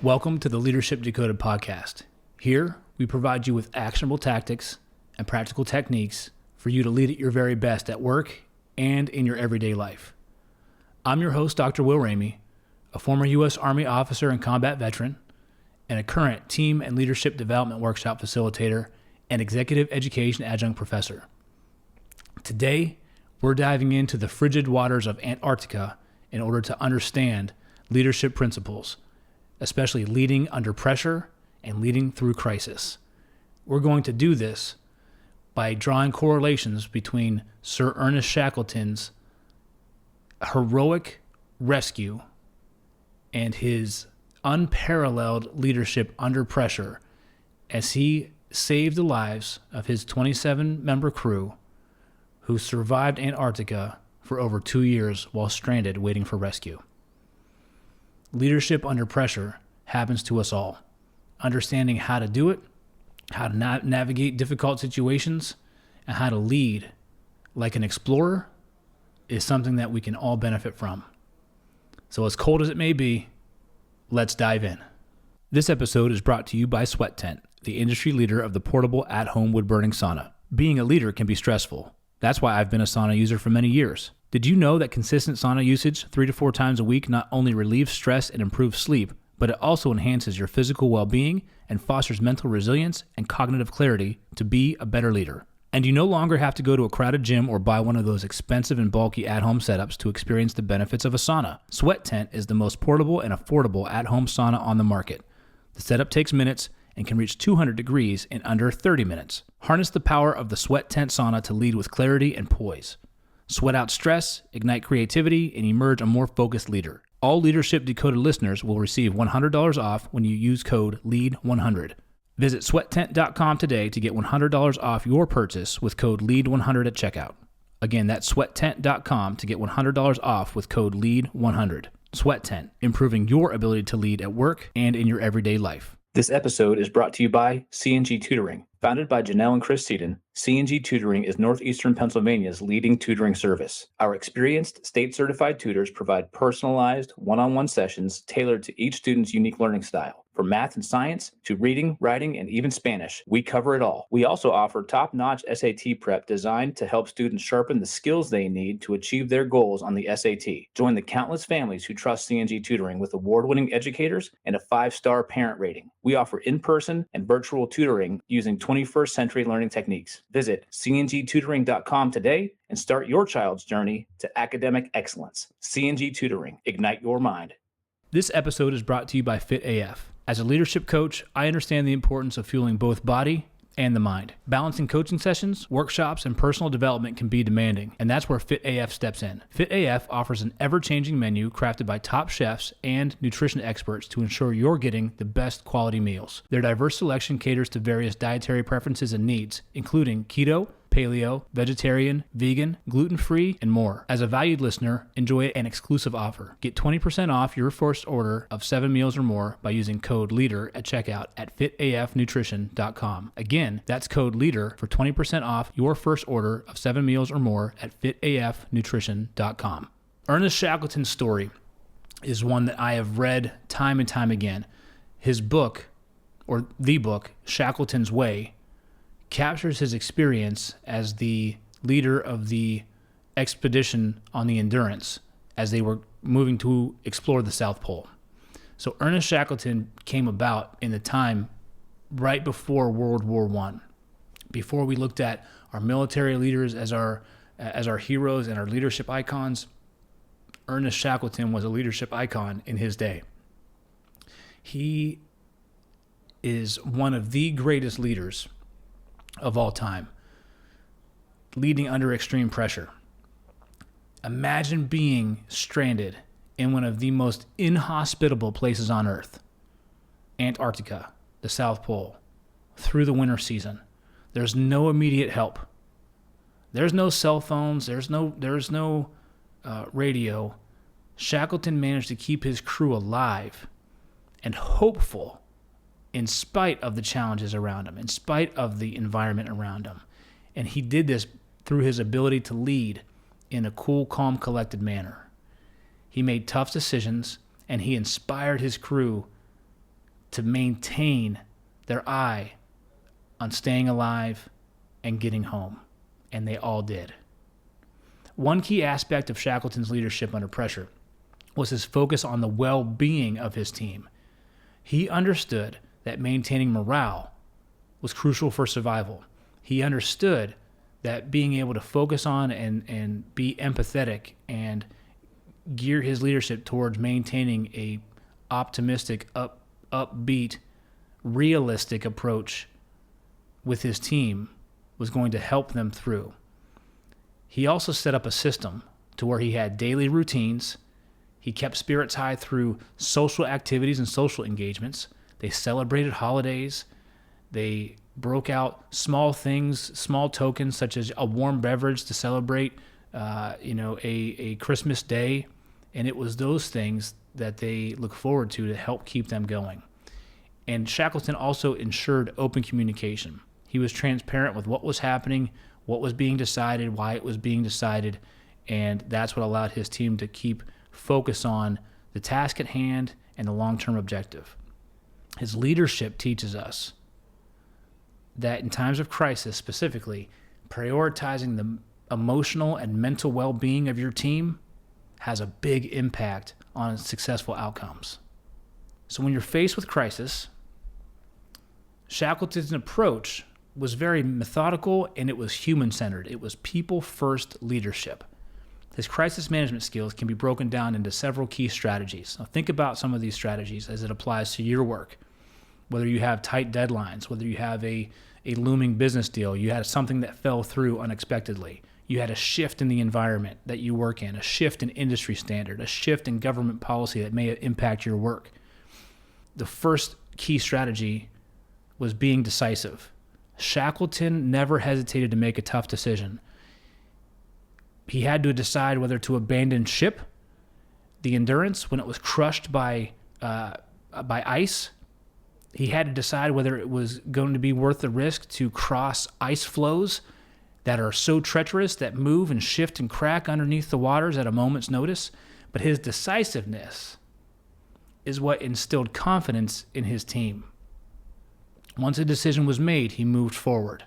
Welcome to the Leadership Decoded podcast. Here, we provide you with actionable tactics and practical techniques for you to lead at your very best at work and in your everyday life. I'm your host, Dr. Will Ramey, a former U.S. Army officer and combat veteran, and a current team and leadership development workshop facilitator and executive education adjunct professor. Today, we're diving into the frigid waters of Antarctica in order to understand leadership principles, especially leading under pressure and leading through crisis. We're going to do this by drawing correlations between Sir Ernest Shackleton's heroic rescue and his unparalleled leadership under pressure as he saved the lives of his 27-member crew who survived Antarctica for over 2 years while stranded waiting for rescue. Leadership under pressure happens to us all. Understanding how to do it, how to navigate difficult situations, and how to lead like an explorer is something that we can all benefit from. So as cold as it may be, let's dive in. This episode is brought to you by Sweat Tent, the industry leader of the portable at-home wood-burning sauna. Being a leader can be stressful. That's why I've been a sauna user for many years. Did you know that consistent sauna usage 3 to 4 times a week not only relieves stress and improves sleep, but it also enhances your physical well-being and fosters mental resilience and cognitive clarity to be a better leader? And you no longer have to go to a crowded gym or buy one of those expensive and bulky at-home setups to experience the benefits of a sauna. Sweat Tent is the most portable and affordable at-home sauna on the market. The setup takes minutes and can reach 200 degrees in under 30 minutes. Harness the power of the Sweat Tent sauna to lead with clarity and poise. Sweat out stress, ignite creativity, and emerge a more focused leader. All Leadership Decoded listeners will receive $100 off when you use code LEAD100. Visit sweattent.com today to get $100 off your purchase with code LEAD100 at checkout. Again, that's sweattent.com to get $100 off with code LEAD100. Sweat Tent, improving your ability to lead at work and in your everyday life. This episode is brought to you by C&G Tutoring. Founded by Janelle and Chris Seaton, C&G Tutoring is Northeastern Pennsylvania's leading tutoring service. Our experienced, state-certified tutors provide personalized, one-on-one sessions tailored to each student's unique learning style. From math and science to reading, writing, and even Spanish, we cover it all. We also offer top-notch SAT prep designed to help students sharpen the skills they need to achieve their goals on the SAT. Join the countless families who trust C&G Tutoring with award-winning educators and a 5-star parent rating. We offer in-person and virtual tutoring using 21st century learning techniques. Visit cngtutoring.com today and start your child's journey to academic excellence. C&G Tutoring, ignite your mind. This episode is brought to you by Fit AF. As a leadership coach, I understand the importance of fueling both body and the mind. Balancing coaching sessions, workshops, and personal development can be demanding, and that's where Fit AF steps in. Fit AF offers an ever-changing menu crafted by top chefs and nutrition experts to ensure you're getting the best quality meals. Their diverse selection caters to various dietary preferences and needs, including keto, paleo, vegetarian, vegan, gluten-free, and more. As a valued listener, enjoy an exclusive offer. Get 20% off your first order of 7 meals or more by using code LEADER at checkout at fitafnutrition.com. Again, that's code LEADER for 20% off your first order of 7 meals or more at fitafnutrition.com. Ernest Shackleton's story is one that I have read time and time again. His book, or the book, Shackleton's Way, captures his experience as the leader of the expedition on the Endurance as they were moving to explore the South Pole. So Ernest Shackleton came about in the time right before World War I. Before we looked at our military leaders as our heroes and our leadership icons, Ernest Shackleton was a leadership icon in his day. He is one of the greatest leaders of all time, leading under extreme pressure. Imagine being stranded in one of the most inhospitable places on Earth, Antarctica, the South Pole, through the winter season. There's no immediate help. There's no cell phones. There's no radio. Shackleton managed to keep his crew alive and hopeful in spite of the challenges around him, in spite of the environment around him. And he did this through his ability to lead in a cool, calm, collected manner. He made tough decisions, and he inspired his crew to maintain their eye on staying alive and getting home. And they all did. One key aspect of Shackleton's leadership under pressure was his focus on the well-being of his team. He understood that maintaining morale was crucial for survival. He understood that being able to focus on and be empathetic and gear his leadership towards maintaining a optimistic, upbeat, realistic approach with his team was going to help them through. He also set up a system to where he had daily routines. He kept spirits high through social activities and social engagements. They celebrated holidays. They broke out small things, small tokens, such as a warm beverage to celebrate, a Christmas day. And it was those things that they look forward to help keep them going. And Shackleton also ensured open communication. He was transparent with what was happening, what was being decided, why it was being decided, and that's what allowed his team to keep focus on the task at hand and the long-term objective. His leadership teaches us that in times of crisis specifically, prioritizing the emotional and mental well-being of your team has a big impact on successful outcomes. So when you're faced with crisis, Shackleton's approach was very methodical and it was human-centered. It was people-first leadership. His crisis management skills can be broken down into several key strategies. Now think about some of these strategies as it applies to your work. Whether you have tight deadlines, whether you have a looming business deal, you had something that fell through unexpectedly, you had a shift in the environment that you work in, a shift in industry standard, a shift in government policy that may impact your work. The first key strategy was being decisive. Shackleton never hesitated to make a tough decision. He had to decide whether to abandon ship, the Endurance, when it was crushed by ice. He had to decide whether it was going to be worth the risk to cross ice floes that are so treacherous that move and shift and crack underneath the waters at a moment's notice. But his decisiveness is what instilled confidence in his team. Once a decision was made, he moved forward.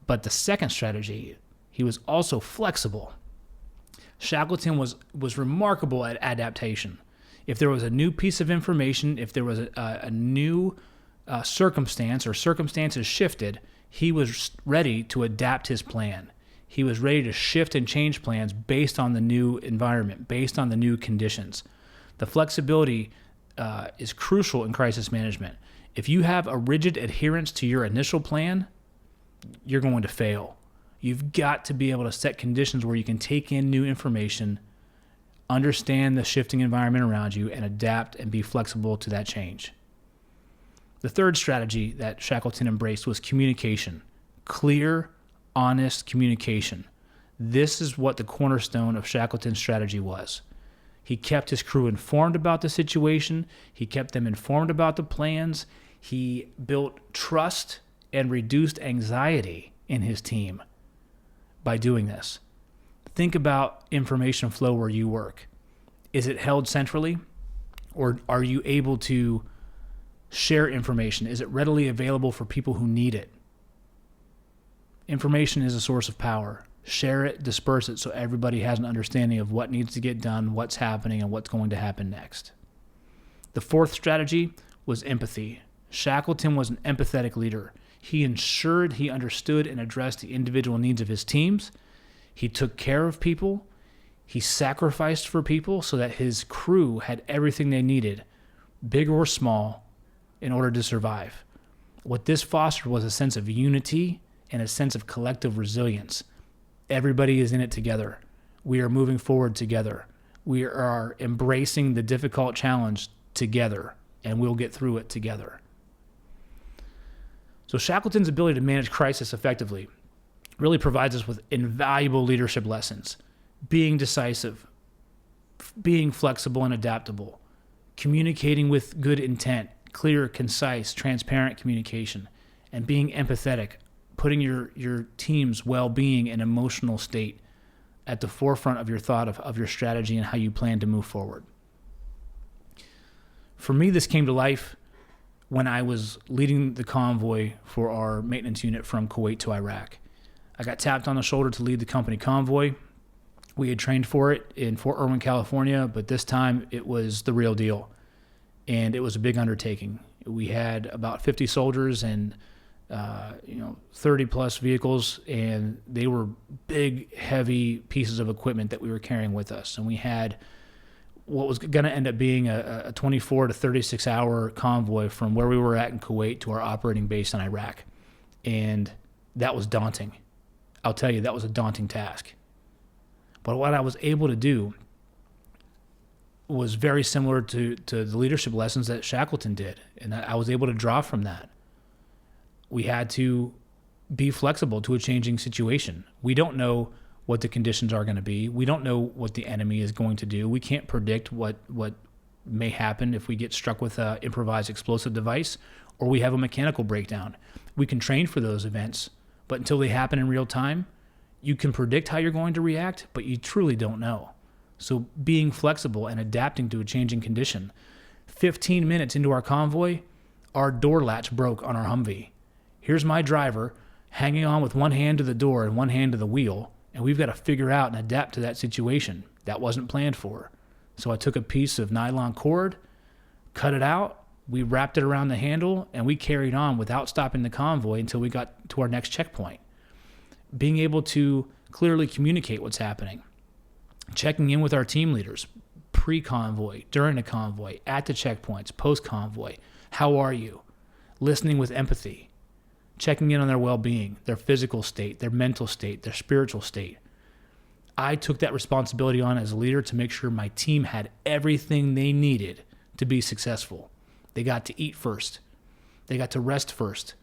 But the second strategy, he was also flexible. Shackleton was remarkable at adaptation. If there was a new piece of information, if there was a new circumstance or circumstances shifted, he was ready to adapt his plan. He was ready to shift and change plans based on the new environment, based on the new conditions. The flexibility is crucial in crisis management. If you have a rigid adherence to your initial plan, you're going to fail. You've got to be able to set conditions where you can take in new information, understand the shifting environment around you, and adapt and be flexible to that change. The third strategy that Shackleton embraced was communication. Clear, honest communication. This is what the cornerstone of Shackleton's strategy was. He kept his crew informed about the situation. He kept them informed about the plans. He built trust and reduced anxiety in his team by doing this. Think about information flow where you work. Is it held centrally, or are you able to share information? Is it readily available for people who need it? Information is a source of power. Share it, disperse it, so everybody has an understanding of what needs to get done, what's happening, and what's going to happen next. The fourth strategy was empathy. Shackleton was an empathetic leader. He ensured he understood and addressed the individual needs of his teams. He took care of people. He sacrificed for people so that his crew had everything they needed, big or small, in order to survive. What this fostered was a sense of unity and a sense of collective resilience. Everybody is in it together. We are moving forward together. We are embracing the difficult challenge together, and we'll get through it together. So Shackleton's ability to manage crisis effectively really provides us with invaluable leadership lessons. Being decisive, being flexible and adaptable, communicating with good intent, clear, concise, transparent communication, and being empathetic, putting your team's well-being and emotional state at the forefront of your thought of your strategy and how you plan to move forward. For me, this came to life when I was leading the convoy for our maintenance unit from Kuwait to Iraq. I got tapped on the shoulder to lead the company convoy. We had trained for it in Fort Irwin, California, but this time it was the real deal. And it was a big undertaking. We had about 50 soldiers and 30 plus vehicles, and they were big, heavy pieces of equipment that we were carrying with us. And we had what was going to end up being a 24 to 36 hour convoy from where we were at in Kuwait to our operating base in Iraq. And that was daunting. I'll tell you, that was a daunting task. But what I was able to do was very similar to the leadership lessons that Shackleton did. And I was able to draw from that. We had to be flexible to a changing situation. We don't know what the conditions are going to be. We don't know what the enemy is going to do. We can't predict what may happen if we get struck with an improvised explosive device or we have a mechanical breakdown. We can train for those events, but until they happen in real time, you can predict how you're going to react, but you truly don't know. So being flexible and adapting to a changing condition. 15 minutes into our convoy, our door latch broke on our Humvee. Here's my driver hanging on with one hand to the door and one hand to the wheel, and we've got to figure out and adapt to that situation. That wasn't planned for. So I took a piece of nylon cord, cut it out, we wrapped it around the handle, and we carried on without stopping the convoy until we got to our next checkpoint. Being able to clearly communicate what's happening. Checking in with our team leaders, pre-convoy, during the convoy, at the checkpoints, post-convoy. How are you? Listening with empathy. Checking in on their well-being, their physical state, their mental state, their spiritual state. I took that responsibility on as a leader to make sure my team had everything they needed to be successful. They got to eat first. They got to rest first.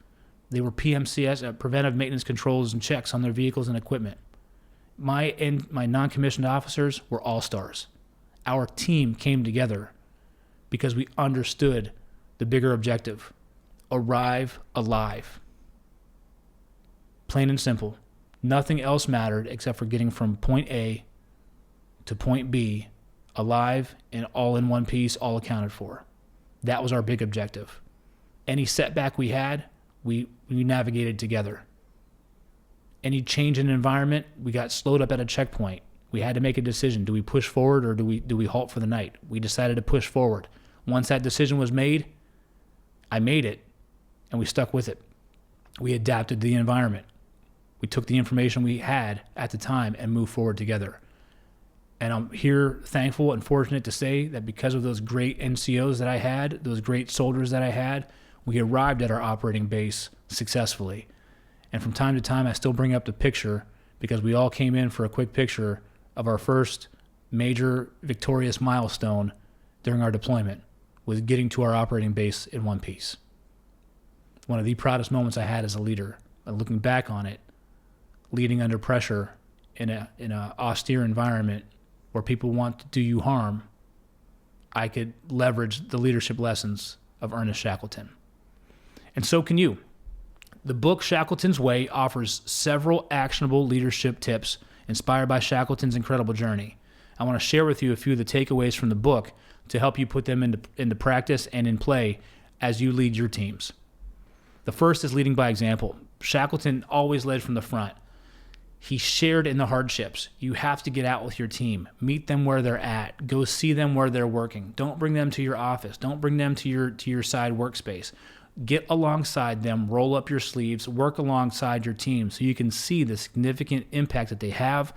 They were PMCS, preventive maintenance controls and checks on their vehicles and equipment. My non-commissioned officers were all-stars. Our team came together because we understood the bigger objective. Arrive alive. Plain and simple. Nothing else mattered except for getting from point A to point B alive and all in one piece, all accounted for. That was our big objective. Any setback we had, we navigated together. Any change in environment, we got slowed up at a checkpoint. We had to make a decision. Do we push forward or do we halt for the night? We decided to push forward. Once that decision was made, I made it, and we stuck with it. We adapted to the environment. We took the information we had at the time and moved forward together. And I'm here thankful and fortunate to say that because of those great NCOs that I had, those great soldiers that I had, we arrived at our operating base successfully. And from time to time, I still bring up the picture because we all came in for a quick picture of our first major victorious milestone during our deployment, with getting to our operating base in one piece. One of the proudest moments I had as a leader, looking back on it, leading under pressure in a austere environment where people want to do you harm, I could leverage the leadership lessons of Ernest Shackleton. And so can you. The book Shackleton's Way offers several actionable leadership tips inspired by Shackleton's incredible journey. I want to share with you a few of the takeaways from the book to help you put them into practice and in play as you lead your teams. The first is leading by example. Shackleton always led from the front. He shared in the hardships. You have to get out with your team. Meet them where they're at. Go see them where they're working. Don't bring them to your office. Don't bring them to your side workspace. Get alongside them, roll up your sleeves, work alongside your team so you can see the significant impact that they have,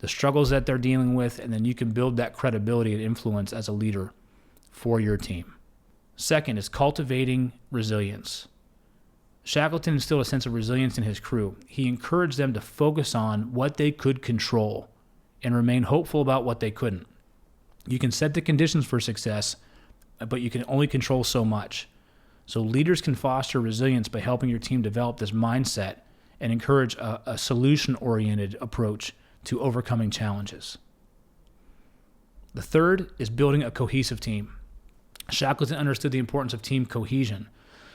the struggles that they're dealing with, and then you can build that credibility and influence as a leader for your team. Second is cultivating resilience. Shackleton instilled a sense of resilience in his crew. He encouraged them to focus on what they could control and remain hopeful about what they couldn't. You can set the conditions for success, but you can only control so much. So leaders can foster resilience by helping your team develop this mindset and encourage a solution-oriented approach to overcoming challenges. The third is building a cohesive team. Shackleton understood the importance of team cohesion.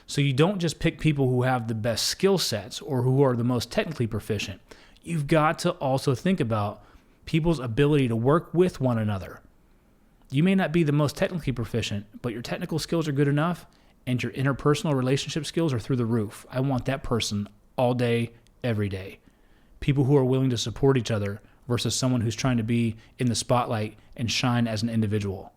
So you don't just pick people who have the best skill sets or who are the most technically proficient. You've got to also think about people's ability to work with one another. You may not be the most technically proficient, but your technical skills are good enough and your interpersonal relationship skills are through the roof. I want that person all day, every day. People who are willing to support each other versus someone who's trying to be in the spotlight and shine as an individual.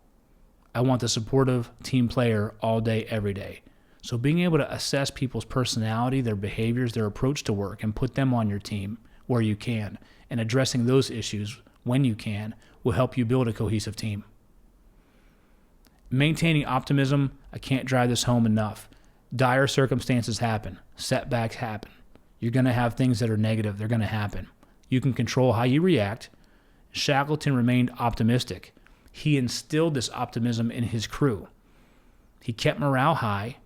I want the supportive team player all day, every day. So being able to assess people's personality, their behaviors, their approach to work, and put them on your team where you can, and addressing those issues when you can, will help you build a cohesive team. Maintaining optimism, I can't drive this home enough. Dire circumstances happen. Setbacks happen. You're going to have things that are negative. They're going to happen. You can control how you react. Shackleton remained optimistic. He instilled this optimism in his crew. He kept morale high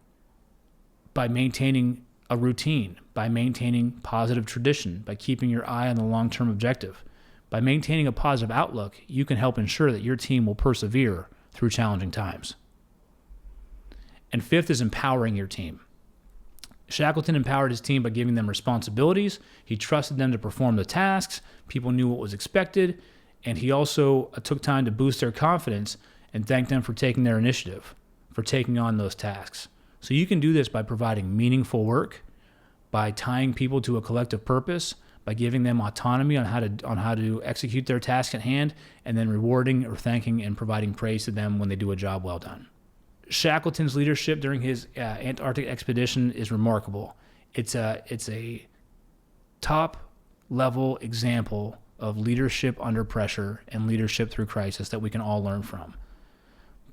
by maintaining a routine, by maintaining positive tradition, by keeping your eye on the long-term objective. By maintaining a positive outlook, you can help ensure that your team will persevere through challenging times. And fifth is empowering your team. Shackleton empowered his team by giving them responsibilities. He trusted them to perform the tasks. People knew what was expected. And he also took time to boost their confidence and thank them for taking their initiative, for taking on those tasks. So you can do this by providing meaningful work, by tying people to a collective purpose, by giving them autonomy on how to execute their task at hand, and then rewarding or thanking and providing praise to them when they do a job well done. Shackleton's leadership during his Antarctic expedition is remarkable. It's a top-level example of leadership under pressure and leadership through crisis that we can all learn from.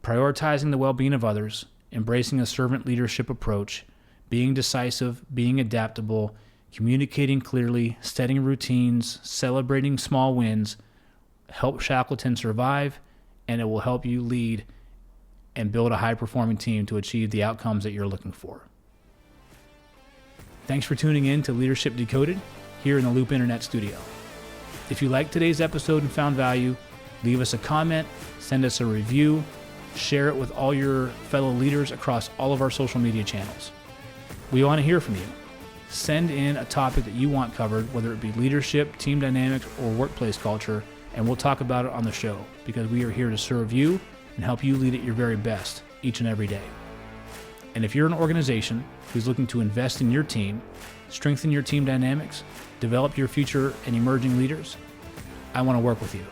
Prioritizing the well-being of others, embracing a servant leadership approach, being decisive, being adaptable, communicating clearly, setting routines, celebrating small wins, help Shackleton survive, and it will help you lead and build a high-performing team to achieve the outcomes that you're looking for. Thanks for tuning in to Leadership Decoded here in the Loop Internet Studio. If you liked today's episode and found value, leave us a comment, send us a review, share it with all your fellow leaders across all of our social media channels. We want to hear from you. Send in a topic that you want covered, whether it be leadership, team dynamics, or workplace culture, and we'll talk about it on the show because we are here to serve you and help you lead at your very best each and every day. And if you're an organization who's looking to invest in your team, strengthen your team dynamics, develop your future and emerging leaders, I want to work with you.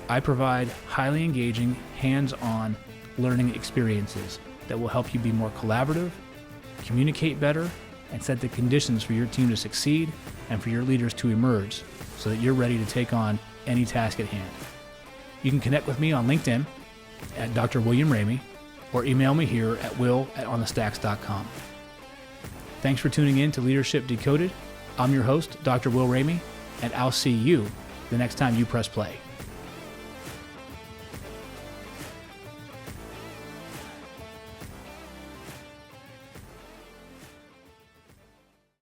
I provide highly engaging, hands-on learning experiences that will help you be more collaborative, communicate better, and set the conditions for your team to succeed and for your leaders to emerge so that you're ready to take on any task at hand. You can connect with me on LinkedIn at Dr. William Ramey or email me here at will@onthestacks.com. Thanks for tuning in to Leadership Decoded. I'm your host, Dr. Will Ramey, and I'll see you the next time you press play.